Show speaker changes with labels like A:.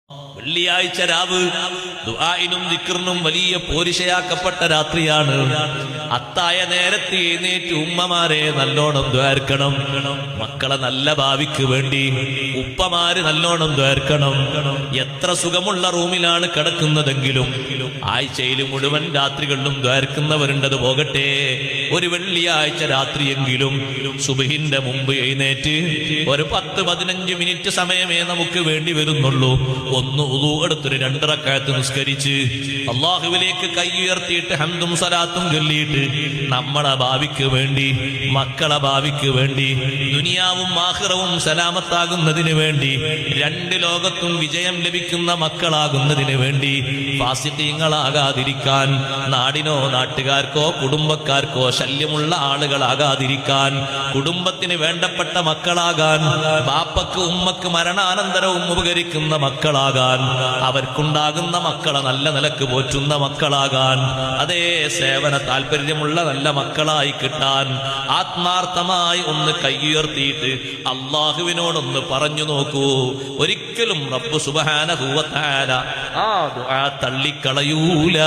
A: വെള്ളിയാഴ്ച രാവ് ദുആഇനും ദിക്റിനും വലിയ പോരിശയാക്കപ്പെട്ട രാത്രിയാണ്. അത്തായ നേരത്തെ എഴുന്നേറ്റ് ഉമ്മമാരെ നല്ലോണം ദ്വാർക്കണം. മക്കളെ നല്ല ഭാവിക്ക് വേണ്ടി ഉപ്പമാര് നല്ലോണം ദ്വാർക്കണം. എത്ര സുഖമുള്ള റൂമിലാണ് കിടക്കുന്നതെങ്കിലും ആഴ്ചയിൽ മുഴുവൻ രാത്രികളിലും ദ്വാർക്കുന്നവരുണ്ടത് പോകട്ടെ. ഒരു വെള്ളിയാഴ്ച രാത്രിയെങ്കിലും സുബ്ഹിന്റെ മുമ്പ് എഴുന്നേറ്റ് ഒരു 10-15 മിനിറ്റ് സമയമേ നമുക്ക് വേണ്ടി വരുന്നുള്ളൂ. ഒന്ന് ഉളൂ എടുത്തൊരു 2 റക്അത്ത് നിസ്കരിച്ച് അല്ലാഹുവിലേക്ക് കൈ ഉയർത്തിയിട്ട് ഹംദും സലാത്തും ചൊല്ലിയിട്ട് നമ്മളെ ഭാവിക്ക് വേണ്ടി, മക്കളെ ഭാവിക്ക് വേണ്ടി, ദുനിയാവും ആഖിറവും സലാമത്താകുന്നതിന് വേണ്ടി, 2 ലോകത്തും വിജയം ലഭിക്കുന്ന മക്കളാകുന്നതിന് വേണ്ടി, ഫാസിഖീങ്ങളാകാതിരിക്കാൻ, നാടിനോ നാട്ടുകാർക്കോ കുടുംബക്കാർക്കോ ശല്യമുള്ള ആളുകളാകാതിരിക്കാൻ, കുടുംബത്തിന് വേണ്ടപ്പെട്ട മക്കളാകാൻ, ബാപ്പക്ക് ഉമ്മക്ക് മരണാനന്തരവും ഉപകരിക്കുന്ന മക്കളാകാൻ, അവർക്കുണ്ടാകുന്ന മക്കളെ നല്ല നിലക്ക് പോറ്റുന്ന മക്കളാകാൻ, അതേ സേവന താല്പര്യമുള്ള നല്ല മക്കളായി കിട്ടാൻ ആത്മാർത്ഥമായി ഒന്ന് കൈയുയർത്തിയിട്ട് അള്ളാഹുവിനോടൊന്ന് പറഞ്ഞു നോക്കൂ. ഒരിക്കലും റബ്ബ് സുബ്ഹാനഹു വ തആല ആ ദുആ തള്ളിക്കളയൂല.